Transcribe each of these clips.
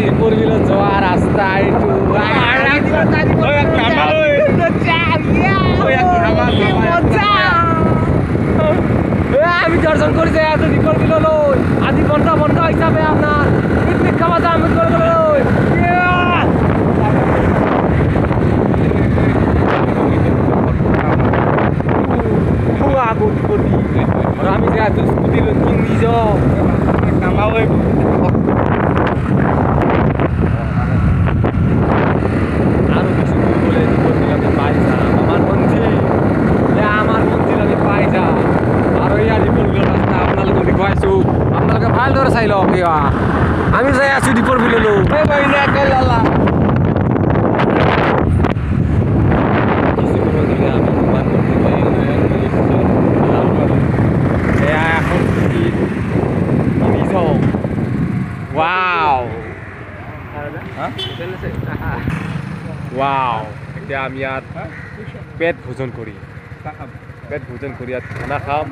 দীপৰ বিলত যোৱা ৰাস্তা এইটো আমি দৰ্শন কৰি যাই আছো দীপৰ বিললৈ আজি বন্ধ হিচাপে আপোনাৰ পিকনিক খাব যাম দীপৰ বিললৈ আৰু আমি যাই আছো স্কুটি লৈ কিনি যাওঁ কামালৈ আৰু কিছু দূৰ গ'লে দীপৰ বিল আমি পাই যাম আমাৰ মন্দিৰ আমি পাই যাম আৰু এয়া দীপৰ বিলৰ ৰাস্তা আপোনালোকক দেখুৱাইছোঁ আপোনালোকে ভালদৰে চাই লওক এয়া আমি যাই আছোঁ দীপৰ বিললৈ Wow, এতিয়া আমি ইয়াত পেট ভোজন কৰি ইয়াত খানা খাম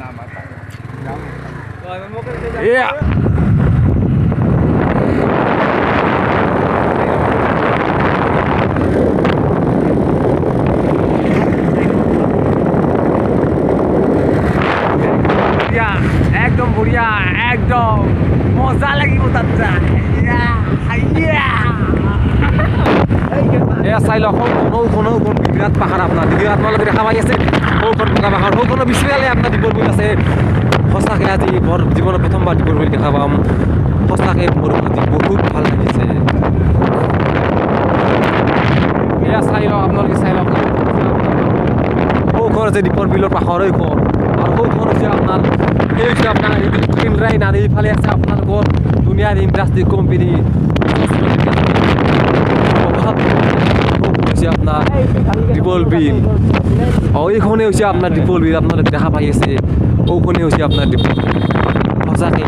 একদম বঢ়িয়া একদম মজা লাগিব তাত যায় এয়া চাই লওক সৌখন বিৰাট পাহাৰ আপোনাৰ আপোনালোকে দেখা পাই আছে সৌখন বগা পাহাৰ সৌখনৰ পিছফালে আপোনাৰ দীপৰ বিল আছে সঁচাকৈ আজি বৰ জীৱনত প্ৰথমবাৰ দীপৰ বিল দেখা পাম সঁচাকৈ মোৰ আজি বহুত ভাল লাগিছে এয়া চাই লওক আপোনালোকে চাই লওক সৌখন আছে দীপৰ বিলৰ পাহাৰ এইখন আৰু সৌখন হৈছে আপোনাৰ এই হৈছে আপোনাৰ ট্ৰেইন লাইন আৰু এইফালে আছে আপোনালোকৰ দুনিয়াৰ ইণ্ডাষ্ট্ৰি কোম্পানী আপনাৰ দীপৰ বিল এইখনে হৈছে আপনাৰ দীপৰ বিল আপনালোকে দেখা পাই আছে ওখনে হৈছে আপনাৰ দীপৰ বিল সঁচাকে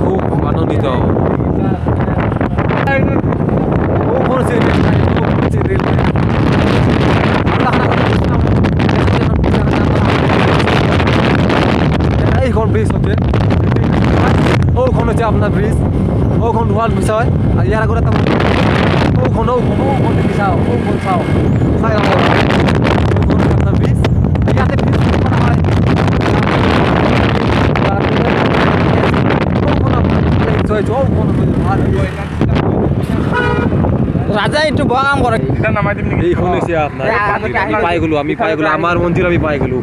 খুব আনন্দিত এইখন ব্রিজ হচ্ছে ওখন হচ্ছে আপনার ব্রিজ ওখন ধোয়ার বিষয় আর ইয়ার আগত এটা ওখন দেখি চাও ওখন চাও চাই ওখন আপনার ব্রিজ ইয়াতে ব্রিজ করা হয় রাজা একটু বড় কাম করে এইখন হৈছে আপনার আমি পাই গেলো আমার মন্দির আমি পাই গেলো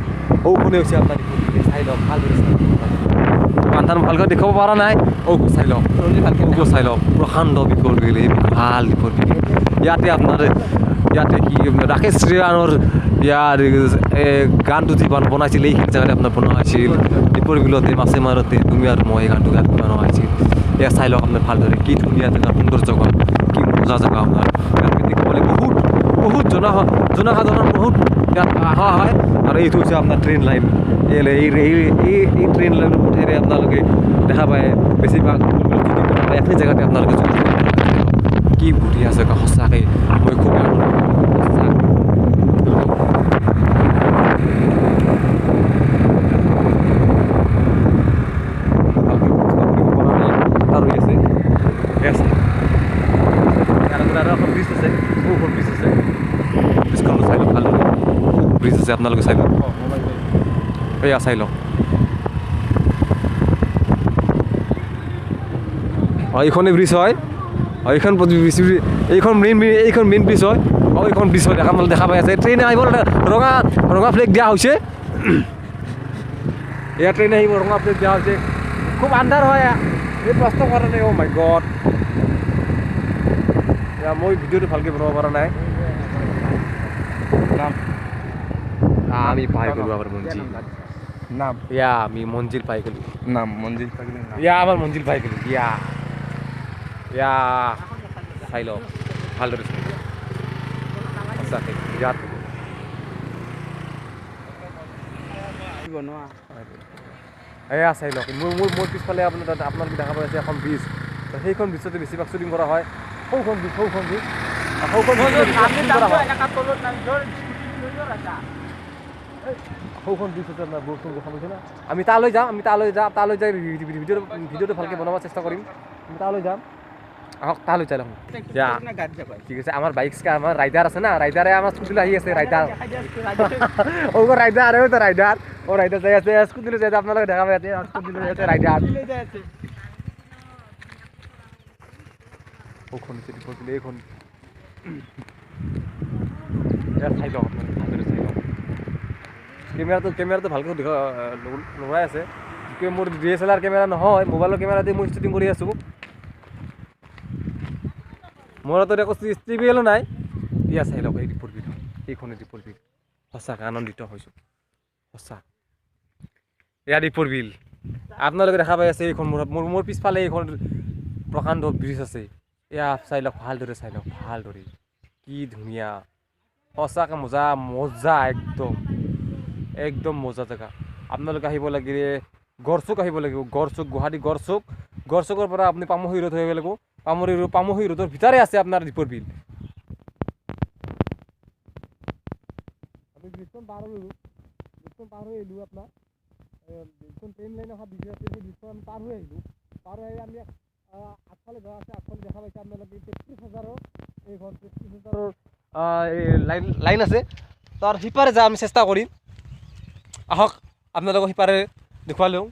ওখনে হৈছে আপনার চাই লওক ভাল বান্ধান ভালকৈ দেখাব পৰা নাই চাই লওক চাই লওক প্ৰকাণ্ড দীপৰ বিল এই ভাল দীপৰ বিল ইয়াতে আপোনাৰ ইয়াতে কি ৰাকেশ শ্ৰীৰাণৰ ইয়াৰ গানটো যি বনাইছিল এইখিনি জেগাতে আপোনাৰ বনোৱা হৈছিল দীপৰ বিলতে মাছে মাৰোঁতে তুমি আৰু মই এই গানটো বনোৱা হৈছিল এয়া চাই লওক আপোনাৰ ভালদৰে কি ধুনীয়া জেগা সুন্দৰ জেগা কি মজা জেগা আপোনাৰ ইয়াত দেখিবলৈ বহুত জনসাধাৰণ বহুত ইয়াত অহা হয় আৰু এইটো হৈছে আপোনাৰ ট্ৰেইন লাইন এই ট্ৰেইন লাইনৰ পথেৰে আপোনালোকে দেখা পায় বেছিভাগ এখিনি জেগাতে আপোনালোকে কি বঢ়িয়া জেগা সঁচাকৈ মই খুব ব্রিজ আছে আপোনালোকে চাই লওক এয়া চাই লওক এইখনে ব্রিজ হয় এইখন মেইন ব্রিজ হয় এইখন ব্রিজ হয় দেখা পাই আছে ট্ৰেইন আহিব ৰঙা ফ্লেগ দিয়া হৈছে এয়া ট্ৰেইন আহিব ৰঙা ফ্লেগ দিয়া হৈছে খুব আন্ধাৰ হয় এই প্ৰশ্ন কৰা নাই অ' মাই গড মই ভিডিঅ'টো ভালকৈ বনাব পৰা নাই আমি পাই গেলো আমার মঞ্জিল নাম ইয়া আমি মঞ্জিল পাই গেলো নাম মঞ্জিল পাই গেলো ইয়া আমার মঞ্জিল পাই গেলো ইয়া চাই লওক ভালদৰে চাই লওক সঁচাকৈ বিৰাট এয়া চাই লওক মোৰ পিছফালে আপোনালোকে দেখা পাই আছে এখন ব্ৰিজ সেইখন ব্ৰিজতে বেছিভাগ শ্বুটিং কৰা হয় সৌখন ব্ৰিজ সৌখন ব্ৰিজ আছে আপোনাৰ বৰষুণ দেখা পাইছে না আমি তালৈ যাই ভিডিঅ'টো ভালকৈ বনাব চেষ্টা কৰিম আমি তালৈ যাম আহক তালৈ চাই লওঁ ঠিক আছে আমাৰ বাইক আমাৰ ৰাইডাৰ আছে না ৰাইডাৰে আমাৰ স্কুটিলৈ আহি আছে ৰাইডাৰ ৰাইডাৰ আৰু ৰাইডাৰ ৰাইডাৰ যাই আছে স্কুটিলৈ যাই আছে আপোনালোকে দেখা পাই আছে স্কুটিলৈ যাই আছে ৰাইডাৰ এইখন এইখন চাই লওক আপোনালোকে চাই লওক কেমেৰাটো ভালকৈ লগাই আছে মোৰ DSLR কেমেৰা নহয় মোবাইলৰ কেমেৰা দি মই শ্বুটিং কৰি আছোঁ মোৰ হাতত একো ষ্টিবিএলো নাই ইয়া চাই লওক এই দীপৰ বিল এইখনে দীপৰ বিল সঁচাকৈ আনন্দিত হৈছোঁ সঁচা এয়া দীপৰ বিল আপোনালোকে দেখা পাই আছে এইখন মোৰ পিছফালে এইখন প্ৰকাণ্ড ব্ৰিজ আছে এয়া চাই লওক ভালদৰে চাই লওক ভালদৰে কি ধুনীয়া সঁচাকৈ মজা মজা একদম মজা জেগা আপোনালোকে আহিব লাগিলে গড়চুক আহিব লাগিব গড়চুক গুৱাহাটী গড়চুকৰ পৰা আপুনি পামহি ৰোড আহিব লাগিব পামহি ৰোডৰ ভিতৰে আছে আপোনাৰ দীপৰ বিল আমি ব্ৰিজখন পাৰ হৈ আহিলোঁ আপোনাৰ যিখন ট্ৰেইন লাইন অহা ব্ৰিজ আছে সেই ব্ৰিজখন পাৰ হৈ আহিলোঁ পাৰ হৈ আহি আমি আগফালে যোৱা আছে আগফালে দেখা পাইছে আপোনালোকে 33,000 এইখন 33,000 লাইন আছে তাৰ সিপাৰে যা আমি চেষ্টা কৰিম আহক আপোনালোকক সিপাৰে দেখুৱাই লওঁ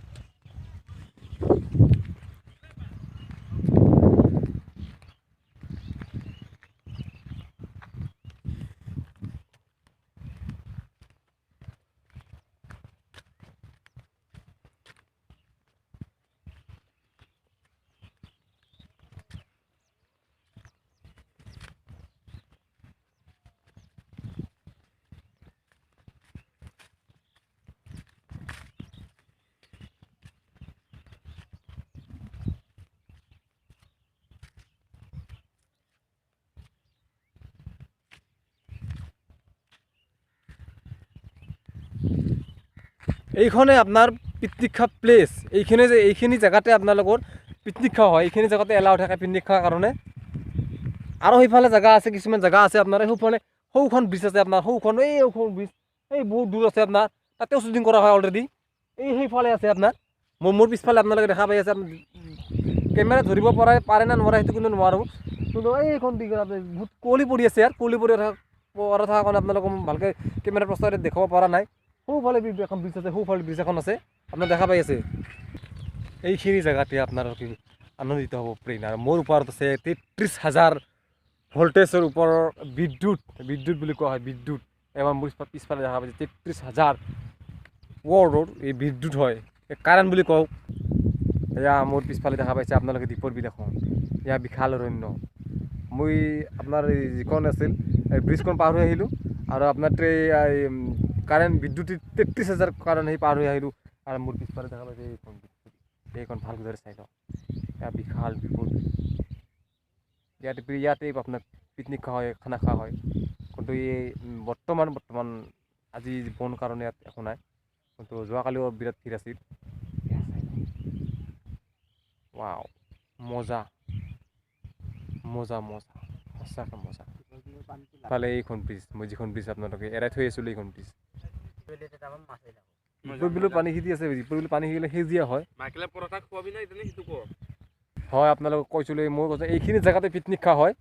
এইখনে আপোনাৰ পিকনিক খোৱা প্লেচ এইখিনি জেগাতে আপোনালোকৰ পিকনিক খোৱা হয় এইখিনি জেগাতে এলাও থাকে পিকনিক খোৱাৰ কাৰণে আৰু সেইফালে জেগা আছে কিছুমান জেগা আছে আপোনাৰ সেইফালে সৌখন ব্ৰিজ আছে আপোনাৰ সৌখন ব্ৰিজ এই বহুত দূৰ আছে আপোনাৰ তাতেও শ্বুটিং কৰা হয় অলৰেডি সেইফালে আছে আপোনাৰ মোৰ পিছফালে আপোনালোকে দেখা পাই আছে কেমেৰা ধৰিব পাৰে না নোৱাৰে সেইটো কিন্তু নোৱাৰোঁ কিন্তু এইখন বহুত কুঁৱলী পৰি আছে ইয়াত কুঁৱলী পৰি থকাৰ কাৰণে আপোনালোকক ভালকৈ কেমেৰা প্ৰস্তাৱত দেখাব পৰা নাই সৌফালে এখন ব্ৰিজ আছে সৌফালে ব্ৰিজ এখন আছে আপোনাৰ দেখা পাই আছে এইখিনি জেগাতে আপোনালোকে আনন্দিত হ'ব পাৰিম আৰু মোৰ ওপৰত আছে 33,000 ভল্টেজৰ ওপৰৰ বিদ্যুৎ বুলি কোৱা হয় বিদ্যুৎ এবাৰ মোৰ পিছফালে দেখা পাইছে 33,000 ৱাৰ্ডৰ এই বিদ্যুৎ হয় কাৰেণ্ট বুলি কওঁ এয়া মোৰ পিছফালে দেখা পাইছে আপোনালোকে দীপৰ বিল এখন এয়া বিশাল অৰণ্য মই আপোনাৰ যিখন আছিল ব্ৰিজখন পাৰ হৈ আহিলোঁ আৰু আপোনাৰ কাৰেণ্ট বিদ্যুৎ 33,000 কাৰণে পাৰ হৈ আহিলোঁ আৰু মোৰ পিছফালে দেখা পাইছে এইখন ভালদৰে চাই লওক এয়া বিশাল দীপৰ বিল ইয়াতে আপোনাৰ পিকনিক খোৱা হয় খানা খোৱা হয় কিন্তু এই বৰ্তমান আজি বন কাৰণে ইয়াত একো নাই কিন্তু যোৱাকালিও বিৰাট ভিৰ আছিল ৱাও মজা সঁচাকৈ মজা ইফালে এইখন ব্ৰিজ মই যিখন ব্ৰিজ আপোনালোকে এৰাই থৈ আছিলোঁ এইখন ব্ৰিজ দীপৰ বিলৰ পানী সিজি আছে দীপৰ বিলৰ পানী সিজিলে সেউজীয়া হয় হয় আপোনালোকক কৈছিলোঁ মই কৈছোঁ এইখিনি জেগাতে পিকনিক খোৱা হয়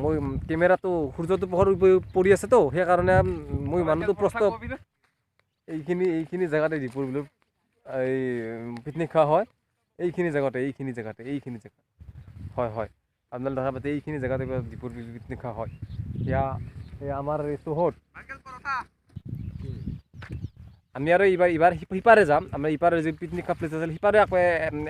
মই কেমেৰাটো সূৰ্যটো পোহৰ পৰি আছেতো সেইকাৰণে মই মানুহটো প্ৰশ্ন এইখিনি জেগাতে দীপৰ বিলৰ এই পিকনিক খোৱা হয় এইখিনি জেগাতে হয় আপোনালোকে দেখা পাতে এইখিনি জেগাতে দীপৰ বিল পিকনিক খোৱা হয় এয়া আমাৰ চহৰত আমি আৰু এইবাৰ সিপাৰে যাম আমাৰ ইপাৰে যি পিকনিক খোৱা প্লেচ আছিল সিপাৰে আকৌ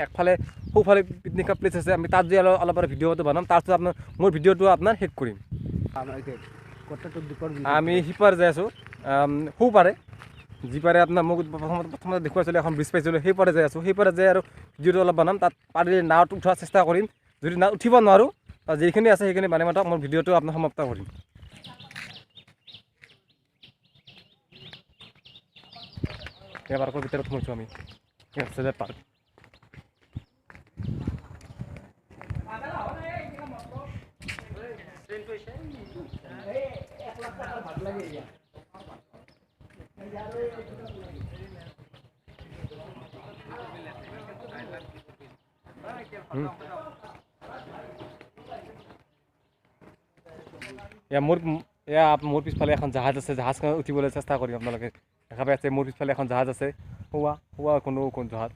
একফালে সৌফালে পিকনিক খোৱা প্লেচ আছে আমি তাত যে অলপ ভিডিঅ'টো বনাম তাৰপিছত আপোনাৰ মোৰ ভিডিঅ'টো আপোনাৰ শেষ কৰিম আমি সিপাৰ যাই আছোঁ সৌপাৰে যিপাৰে আপোনাৰ মোক প্ৰথমতে দেখুৱাইছিলোঁ এখন ব্ৰিজ পাইছিলোঁ সেইপাৰে যাই আছোঁ সেইপাৰে যাই আৰু ভিডিঅ'টো অলপ বনাম তাত পাৰিলে নাৱত উঠাৰ চেষ্টা কৰিম যদি নাৱত উঠিব নোৱাৰোঁ তাত যিখিনি আছে সেইখিনি বানে মাতক মোৰ ভিডিঅ'টো আপোনাৰ সমাপ্ত কৰিম পাৰ্কৰ ভিতৰত সোমাইছোঁ আমি পাৰ্ক মোৰ পিছফালে এখন জাহাজ আছে, জাহাজখন উঠিবলৈ চেষ্টা কৰিম। আপোনালোকে দেখা পাই আছে মোৰ পিছফালে এখন জাহাজ আছে, কোন জাহাজ,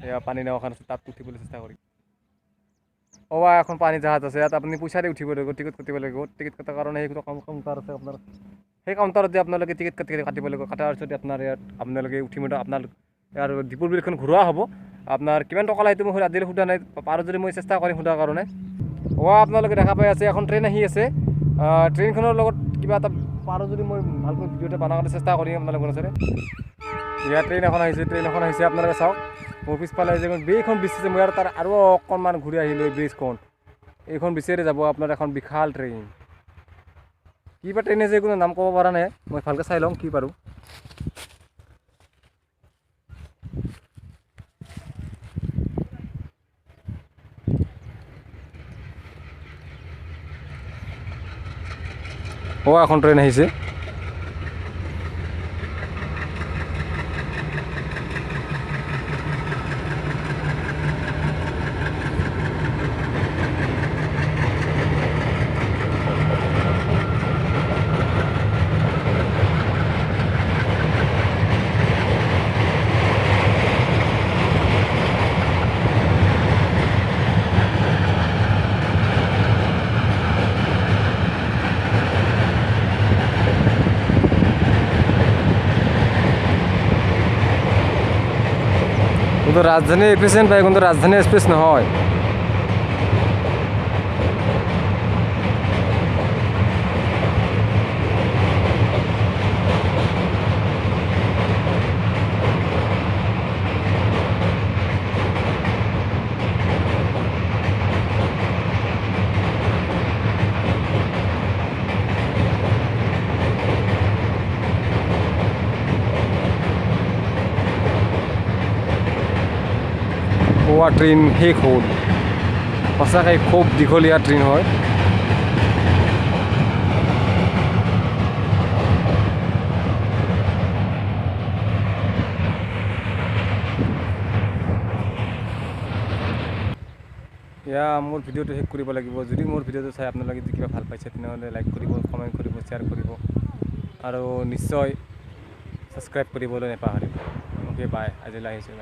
এয়া পানী নাওখন আছে, তাত উঠিবলৈ চেষ্টা কৰিম। এখন পানী জাহাজ আছে, ইয়াত আপুনি পইচা দি উঠিব লাগিব, টিকট কাটিব লাগিব। টিকট কটাৰ কাৰণে সেই কাউণ্টাৰ আছে আপোনাৰ, সেই কাউণ্টাৰত যে আপোনালোকে টিকট কাটিব লাগিব। কটাৰ পিছত আপোনাৰ ইয়াত আপোনালোকে উঠিব, আপোনাৰ ইয়াৰ দীপৰ বিলখন ঘূৰোৱা হ'ব। আপোনাৰ কিমান টকা লাগে সেইটো মই আজিলৈ সোধা নাই, পাৰোঁ যদি মই চেষ্টা কৰিম সোধাৰ কাৰণে। আপোনালোকে দেখা পাই আছে এখন ট্ৰেইন আহি আছে। ট্ৰেইনখনৰ লগত কিবা এটা পাৰোঁ যদি মই ভালকৈ ভিডিঅ' এটা বনাবলৈ চেষ্টা কৰিম আপোনালোকৰ ওচৰতে। ইয়াত ট্ৰেইন এখন আহিছে, আপোনালোকে চাওক। মোৰ পিছফালে যে এইখন ব্ৰিজ আছে, মই তাৰ আৰু অকণমান ঘূৰি আহিলোঁ। এই ব্ৰিজখন, এইখন ব্ৰিজেৰে যাব আপোনাৰ এখন বিশাল ট্ৰেইন। কিবা ট্ৰেইন আছে, কোনো নাম ক'ব পৰা নাই, মই ভালকৈ চাই লওঁ কি পাৰোঁ। এখন ট্ৰেইন আহিছে। কিন্তু ৰাজধানী এক্সপ্ৰেস ভাই, কিন্তু ৰাজধানী এক্সপ্ৰেস নহয়। ট্ৰেইন শেষ হ'ল, সঁচাকৈ খুব দীঘলীয়া ট্ৰেইন হয়। মোৰ ভিডিঅ'টো শেষ কৰিব লাগিব। যদি মোৰ ভিডিঅ'টো চাই আপোনালোকে যদি কিবা ভাল পাইছে তেনেহ'লে লাইক কৰিব, কমেণ্ট কৰিব, শ্বেয়াৰ কৰিব আৰু নিশ্চয় ছাবস্ক্ৰাইব কৰিবলৈ নাপাহৰিব। অ'কে বাই, আজিলৈ আহিছোঁ।